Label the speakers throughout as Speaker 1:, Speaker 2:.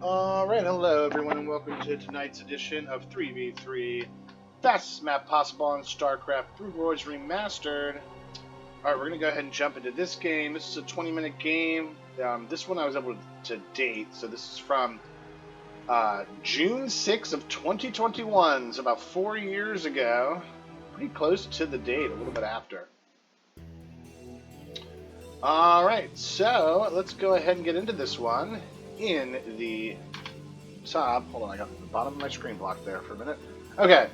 Speaker 1: Alright, hello everyone, and welcome to tonight's edition of 3v3 Fastest Map Possible on StarCraft Through Roy's Remastered. Alright, we're going to go ahead and jump into this game. This is a 20-minute game. This one I was able to date, so this is from June 6th of 2021, so about 4 years ago. Pretty close to the date, a little bit after. Alright, so let's go ahead and get into this one. In the top, hold on, I got the bottom of my screen blocked there for a minute. Okay,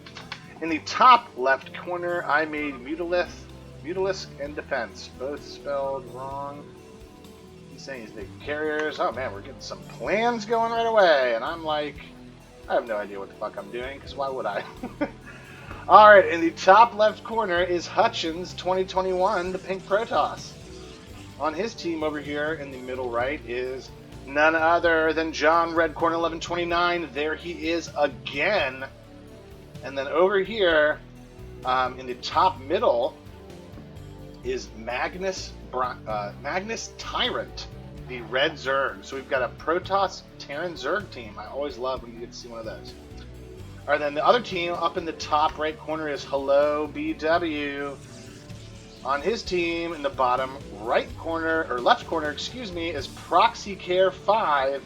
Speaker 1: in the top left corner, I made Mutalisk and Defense, both spelled wrong. He's saying he's making carriers. Oh man, we're getting some plans going right away, and I'm like, I have no idea what the fuck I'm doing, because why would I? Alright, in the top left corner is Hutchins 2021, the pink Protoss. On his team over here in the middle right is none other than John Red Corner 1129. There he is again. And then over here, in the top middle, is Magnus Tyrant, the red Zerg. So we've got a Protoss Terran Zerg team. I always love when you get to see one of those. All right, then the other team up in the top right corner is Hello BW. On his team, in the bottom right corner, or left corner, excuse me, is Proxy Care 5.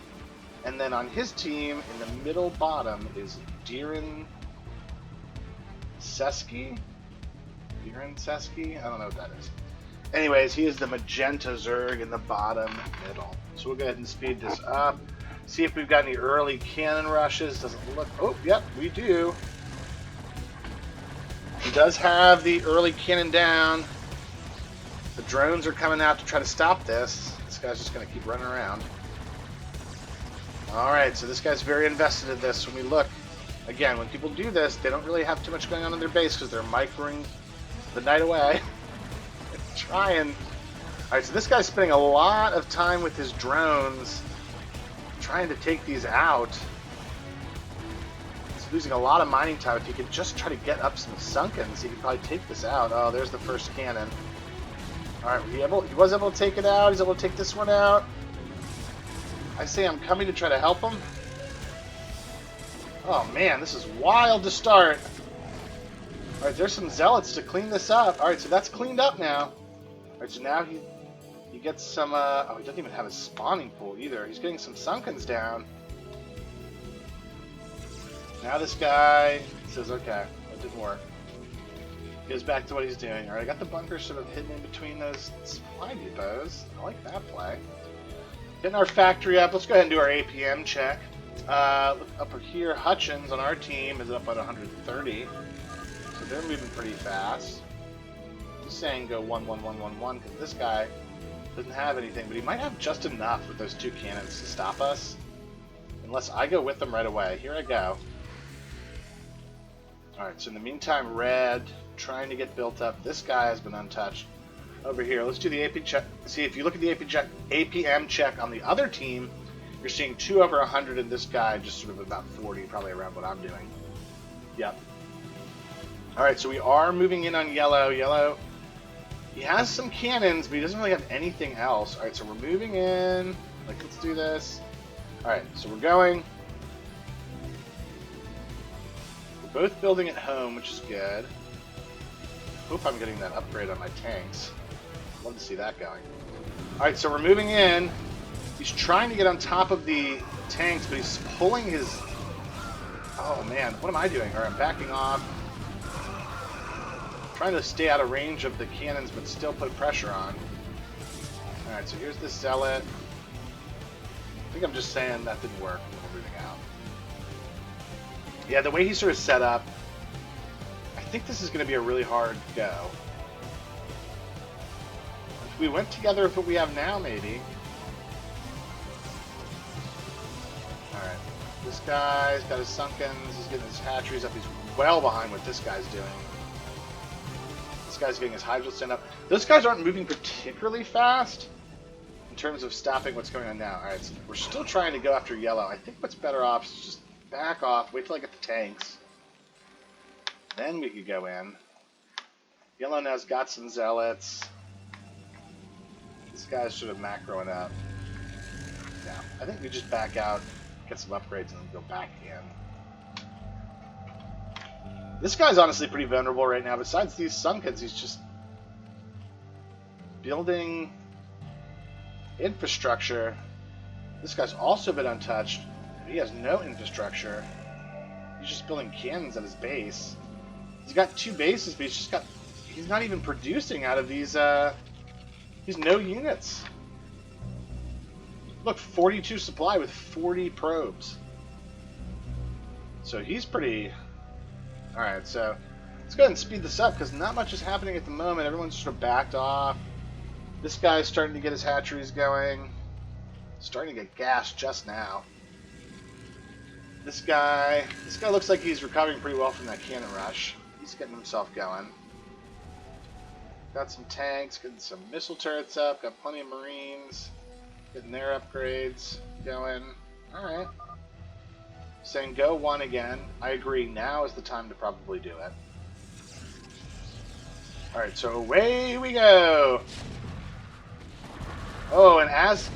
Speaker 1: And then on his team, in the middle bottom, is Deeran Seski? I don't know what that is. Anyways, he is the Magenta Zerg in the bottom middle. So we'll go ahead and speed this up. See if we've got any early cannon rushes. Doesn't look... Oh, yep, we do. He does have the early cannon down. The drones are coming out to try to stop this. This guy's just going to keep running around. Alright, so this guy's very invested in this. When we look, again, when people do this, they don't really have too much going on in their base because they're microing the night away. Trying. Alright, so this guy's spending a lot of time with his drones trying to take these out. He's losing a lot of mining time. If he could just try to get up some sunkens, he could probably take this out. Oh, there's the first cannon. Alright, he was able to take it out. He's able to take this one out. I say I'm coming to try to help him. Oh man, this is wild to start. Alright, there's some zealots to clean this up. Alright, so that's cleaned up now. Alright, so now he gets some, oh, he doesn't even have his spawning pool either. He's getting some sunkens down. Now this guy says, okay, that didn't work. Goes back to what he's doing. Alright, I got the bunker sort of hidden in between those supply depots. I like that play. Getting our factory up. Let's go ahead and do our APM check. Look up here, Hutchins on our team is up at 130. So they're moving pretty fast. He's saying go 1-1-1-1-1 because this guy doesn't have anything, but he might have just enough with those two cannons to stop us. Unless I go with them right away. Here I go. Alright, so in the meantime, Red trying to get built up. This guy has been untouched. Over here, let's do the AP check. See, if you look at the APM check on the other team, you're seeing 2 over 100 and this guy just sort of about 40, probably around what I'm doing. Yep. Alright, so we are moving in on Yellow. Yellow, he has some cannons, but he doesn't really have anything else. Alright, so we're moving in. Like, let's do this. Alright, so we're going. We're both building at home, which is good. Hope I'm getting that upgrade on my tanks. Love to see that going. Alright, so we're moving in. He's trying to get on top of the tanks, but he's pulling his... Oh man, what am I doing? Alright, I'm backing off. Trying to stay out of range of the cannons, but still put pressure on. Alright, so here's the Zealot. I think I'm just saying that didn't work when we're moving out. Yeah, the way he's sort of set up, I think this is going to be a really hard go. If we went together with what we have now, maybe. Alright. This guy's got his sunkens. He's getting his hatcheries up. He's well behind what this guy's doing. This guy's getting his hydro stand up. Those guys aren't moving particularly fast in terms of stopping what's going on now. Alright, so we're still trying to go after Yellow. I think what's better off is just back off, wait till I get the tanks. Then we could go in. Yellow now's got some zealots. This guy's sort of macroing up. Yeah, I think we just back out get some upgrades and then go back in. This guy's honestly pretty vulnerable right now. Besides these Sunkens, he's just building infrastructure. This guy's also been untouched. He has no infrastructure. He's just building cannons at his base. He's got 2 bases, but he's not even producing out of these no units. Look, 42 supply with 40 probes. So he's pretty... Alright, so let's go ahead and speed this up because not much is happening at the moment. Everyone's sort of backed off. This guy's starting to get his hatcheries going. Starting to get gas just now. This guy looks like he's recovering pretty well from that cannon rush. He's getting himself going. Got some tanks, getting some missile turrets up, got plenty of Marines, getting their upgrades going. Alright. Saying go 1 again. I agree, now is the time to probably do it. Alright, so away we go! Oh, and as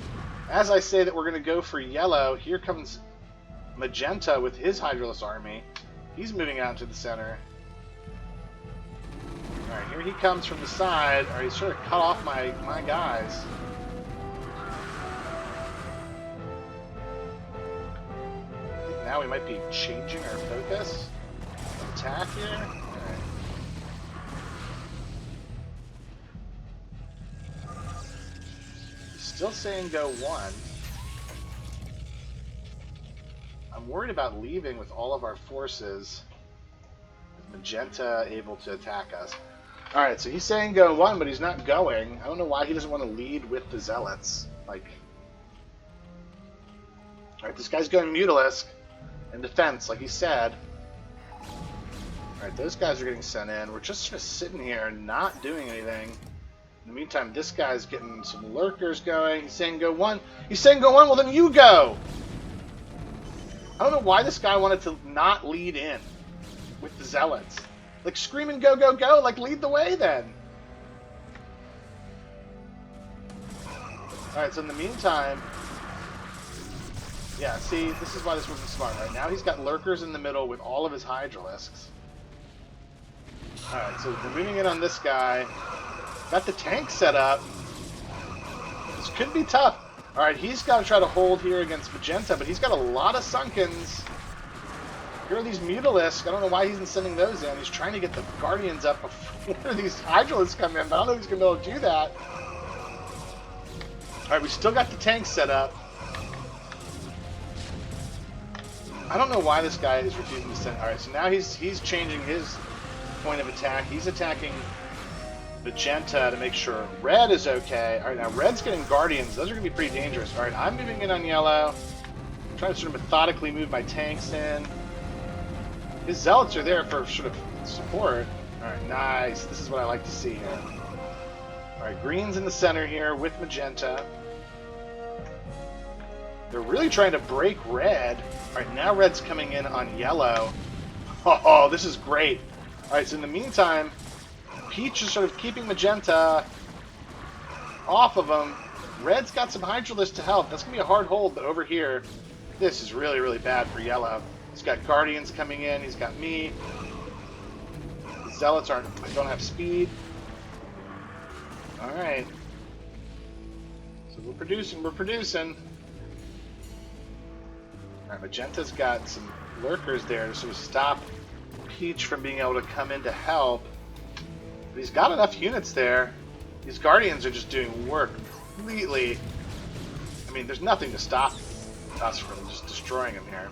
Speaker 1: I say that we're going to go for yellow, here comes Magenta with his Hydralisk army. He's moving out to the center. Alright, here he comes from the side. Alright, he's sort of cut off my guys. I think now we might be changing our focus of attack here. Alright. Still saying go 1. I'm worried about leaving with all of our forces. With Magenta able to attack us. Alright, so he's saying go 1, but he's not going. I don't know why he doesn't want to lead with the Zealots. Like... Alright, this guy's going Mutalisk in defense, like he said. Alright, those guys are getting sent in. We're just sort of sitting here and not doing anything. In the meantime, this guy's getting some lurkers going. He's saying go 1. He's saying go 1, well then you go! I don't know why this guy wanted to not lead in with the Zealots. Like, screaming go, go, go! Like, lead the way then! Alright, so in the meantime... Yeah, see, this is why this wasn't smart. Right now he's got lurkers in the middle with all of his Hydralisks. Alright, so we're moving in on this guy. Got the tank set up. This could be tough. Alright, he's got to try to hold here against Magenta, but he's got a lot of Sunkens. Here are these Mutalisks. I don't know why he's sending those in. He's trying to get the Guardians up before these Hydralisks come in, but I don't know if he's going to be able to do that. Alright, we still got the tank set up. I don't know why this guy is refusing to send... Alright, so now he's changing his point of attack. He's attacking Magenta to make sure Red is okay. Alright, now Red's getting Guardians. Those are going to be pretty dangerous. Alright, I'm moving in on yellow. I'm trying to sort of methodically move my tanks in. His Zealots are there for sort of support. Alright, nice. This is what I like to see here. Alright, green's in the center here with Magenta. They're really trying to break red. Alright, now red's coming in on yellow. Oh, this is great. Alright, so in the meantime, Peach is sort of keeping Magenta off of him. Red's got some Hydralisks to help. That's going to be a hard hold, but over here, this is really, really bad for yellow. He's got Guardians coming in. He's got me. The Zealots don't have speed. Alright. So we're producing. Alright, Magenta's got some lurkers there to sort of stop Peach from being able to come in to help. But he's got enough units there. These Guardians are just doing work completely. I mean, there's nothing to stop us from just destroying him here.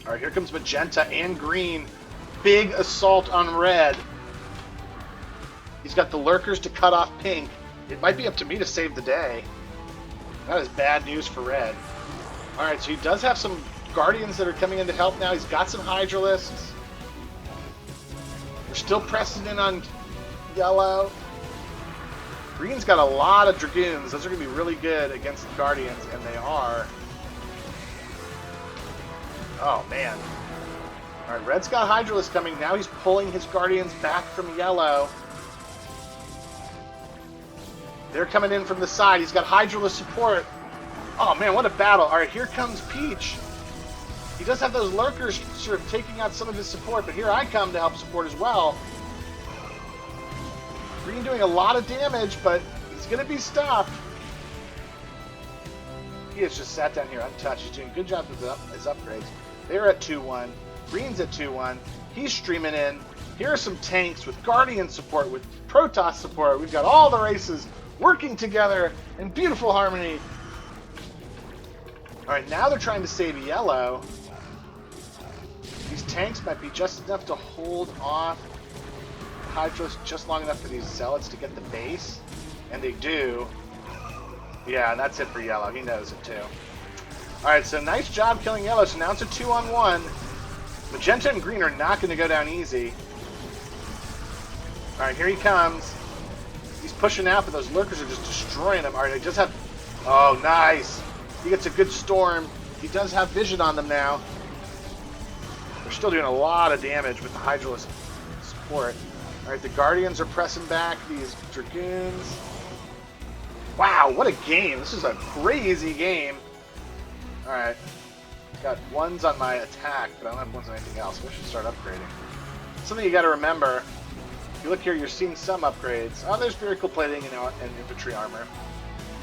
Speaker 1: Alright, here comes Magenta and green. Big assault on red. He's got the lurkers to cut off pink. It might be up to me to save the day. That is bad news for red. Alright, so he does have some Guardians that are coming in to help now. He's got some Hydralisks. We're still pressing in on yellow. Green's got a lot of Dragoons. Those are going to be really good against the Guardians, and they are. Oh, man. Alright, red's got Hydralisk coming. Now he's pulling his Guardians back from yellow. They're coming in from the side. He's got Hydralisk support. Oh man, what a battle. Alright, here comes Peach. He does have those lurkers sort of taking out some of his support, but here I come to help support as well. Green doing a lot of damage, but he's going to be stopped. He has just sat down here untouched. He's doing a good job with his upgrades. They're at 2-1. Green's at 2-1. He's streaming in. Here are some tanks with Guardian support, with Protoss support. We've got all the races working together in beautiful harmony. Alright, now they're trying to save yellow. These tanks might be just enough to hold off Hydros just long enough for these zealots to get the base. And they do. Yeah, and that's it for yellow. He knows it too. Alright, so nice job killing yellow. So now it's a 2-on-1. Magenta and green are not going to go down easy. Alright, here he comes. He's pushing out, but those lurkers are just destroying him. Alright, he does have... Oh, nice. He gets a good storm. He does have vision on them now. They're still doing a lot of damage with the Hydralisk support. Alright, the Guardians are pressing back these Dragoons. Wow, what a game. This is a crazy game. Alright. Got ones on my attack, but I don't have ones on anything else. We should start upgrading. Something you got to remember. If you look here, you're seeing some upgrades. Oh, there's vehicle plating and infantry armor.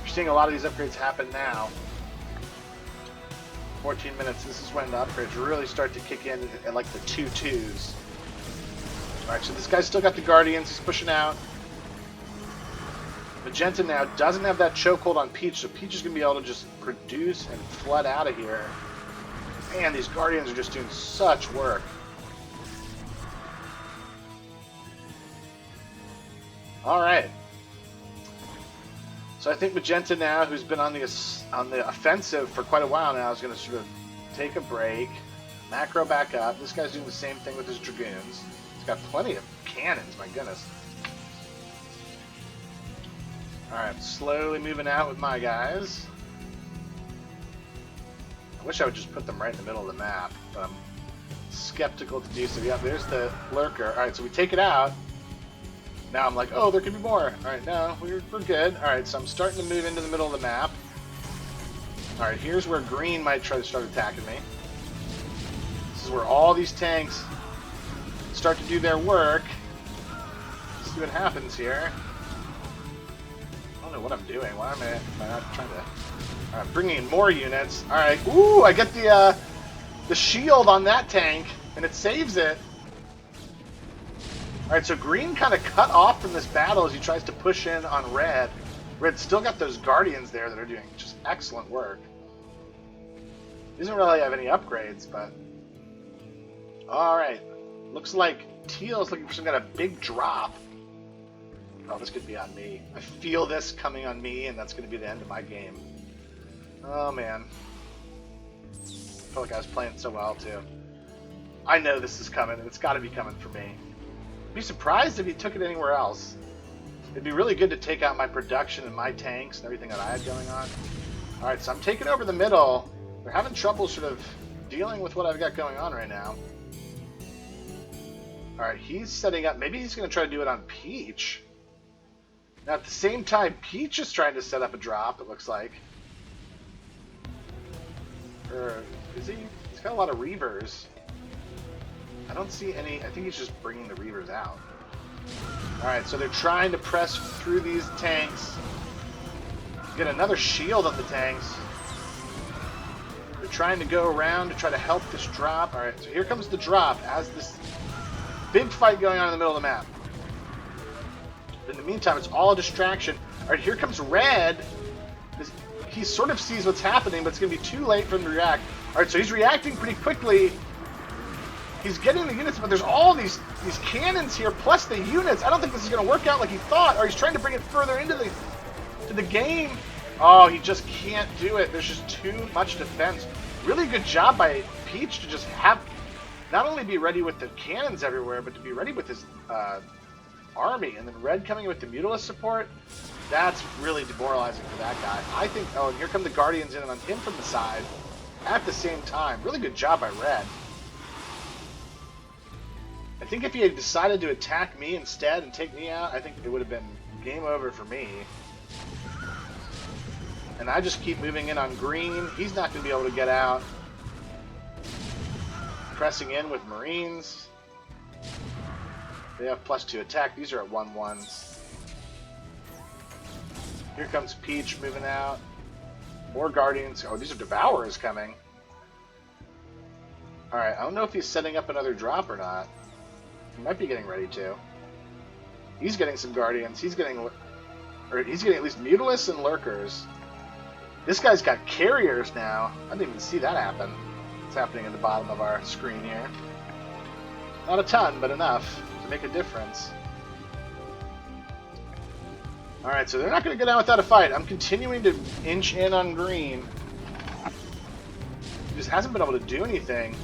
Speaker 1: You're seeing a lot of these upgrades happen now. 14 minutes. This is when the upgrades really start to kick in at like the 2-2s. Alright, so this guy's still got the Guardians. He's pushing out. Magenta now doesn't have that chokehold on Peach, so Peach is going to be able to just produce and flood out of here. Man, these Guardians are just doing such work. Alright. So I think Magenta now, who's been on the offensive for quite a while now, is going to sort of take a break, macro back up. This guy's doing the same thing with his Dragoons. He's got plenty of cannons, my goodness. Alright, slowly moving out with my guys. I wish I would just put them right in the middle of the map, but I'm skeptical to do so. Yeah, there's the lurker. Alright, so we take it out. Now I'm like, oh, there could be more. Alright, no, we're good. Alright, so I'm starting to move into the middle of the map. Alright, here's where green might try to start attacking me. This is where all these tanks start to do their work. Let's see what happens here. I don't know what I'm doing. Why am I not trying to... Alright, bringing in more units. Alright, ooh, I get the shield on that tank, and it saves it. Alright, so green kind of cut off from this battle as he tries to push in on red. Red's still got those Guardians there that are doing just excellent work. He doesn't really have any upgrades, but... Alright. Looks like Teal's looking for some kind of big drop. Oh, this could be on me. I feel this coming on me, and that's going to be the end of my game. Oh, man. I felt like I was playing so well, too. I know this is coming, and it's got to be coming for me. I'd be surprised if he took it anywhere else. It'd be really good to take out my production and my tanks and everything that I had going on. Alright, so I'm taking over the middle. They're having trouble sort of dealing with what I've got going on right now. Alright, he's setting up... Maybe he's going to try to do it on Peach. Now, at the same time, Peach is trying to set up a drop, it looks like. Or is he? He's got a lot of Reavers. I don't see any... I think he's just bringing the Reavers out. Alright, so they're trying to press through these tanks. Get another shield on the tanks. They're trying to go around to try to help this drop. Alright, so here comes the drop as this big fight going on in the middle of the map. But in the meantime, it's all a distraction. Alright, here comes red. He sort of sees what's happening, but it's going to be too late for him to react. Alright, so he's reacting pretty quickly. He's getting the units, but there's all these cannons here, plus the units. I don't think this is going to work out like he thought, or he's trying to bring it further into the game. Oh, he just can't do it. There's just too much defense. Really good job by Peach to just have, not only be ready with the cannons everywhere, but to be ready with his army. And then red coming in with the Mutalisk support. That's really demoralizing for that guy. I think, oh, and here come the Guardians in on him from the side at the same time. Really good job by red. I think if he had decided to attack me instead and take me out, I think it would have been game over for me. And I just keep moving in on green. He's not going to be able to get out. Pressing in with Marines. They have +2 attack. These are at 1/1s. Here comes Peach moving out. More Guardians. Oh, these are Devourers coming. Alright, I don't know if he's setting up another drop or not. He might be getting ready to. He's getting some Guardians. He's getting at least Mutalisks and Lurkers. This guy's got Carriers now. I didn't even see that happen. It's happening at the bottom of our screen here. Not a ton, but enough to make a difference. Alright, so they're not going to go down without a fight. I'm continuing to inch in on green. He just hasn't been able to do anything.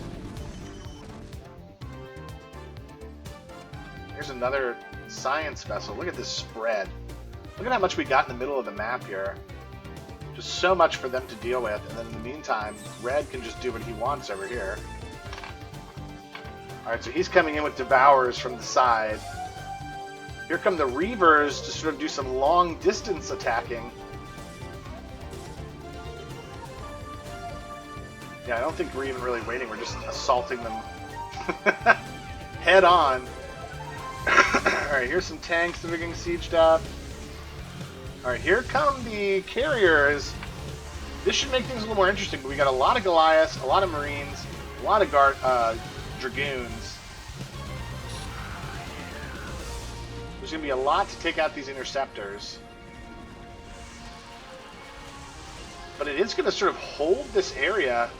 Speaker 1: Here's another science vessel. Look at this spread. Look at how much we got in the middle of the map here. Just so much for them to deal with, and then in the meantime, Red can just do what he wants over here. Alright, so he's coming in with Devourers from the side. Here come the Reavers to sort of do some long-distance attacking. Yeah, I don't think we're even really waiting. We're just assaulting them head on. Alright, here's some tanks that are getting sieged up. Alright, here come the Carriers. This should make things a little more interesting, but we got a lot of Goliaths, a lot of Marines, a lot of Dragoons. There's going to be a lot to take out these Interceptors. But it is going to sort of hold this area.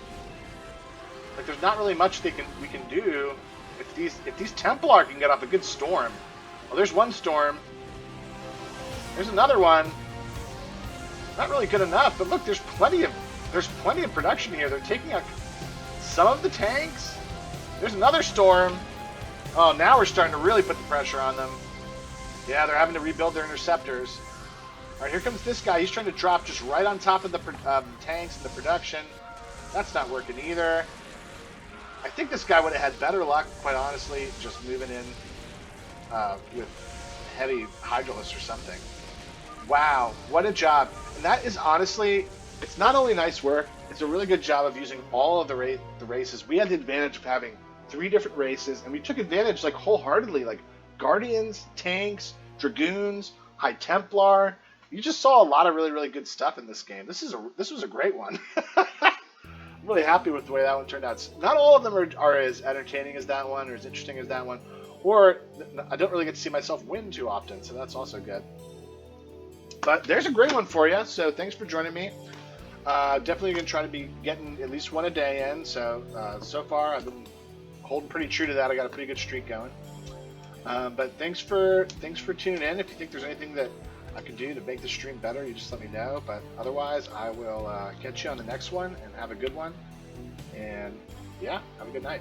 Speaker 1: Like, there's not really much we can do if these Templar can get off a good storm. Well, there's one storm. There's another one. Not really good enough, but look, there's plenty of production here. They're taking out some of the tanks. There's another storm. Oh, now we're starting to really put the pressure on them. Yeah, they're having to rebuild their Interceptors. All right, here comes this guy. He's trying to drop just right on top of the tanks and the production. That's not working either. I think this guy would have had better luck, quite honestly, just moving in with heavy Hydralisks or something. Wow, what a job. And that is honestly, it's not only nice work, it's a really good job of using all of the races. We had the advantage of having 3 different races, and we took advantage like wholeheartedly, like Guardians, tanks, Dragoons, High Templar. You just saw a lot of really, really good stuff in this game. This was a great one. I'm really happy with the way that one turned out. Not all of them are as entertaining as that one or as interesting as that one, or I don't really get to see myself win too often, so that's also good. But there's a great one for you, so thanks for joining me. Definitely going to try to be getting at least one a day in, so so far I've been holding pretty true to that. I got a pretty good streak going. But thanks for tuning in. If you think there's anything that I can do to make the stream better, you just let me know. But otherwise, I will catch you on the next one, and have a good one. And yeah, have a good night.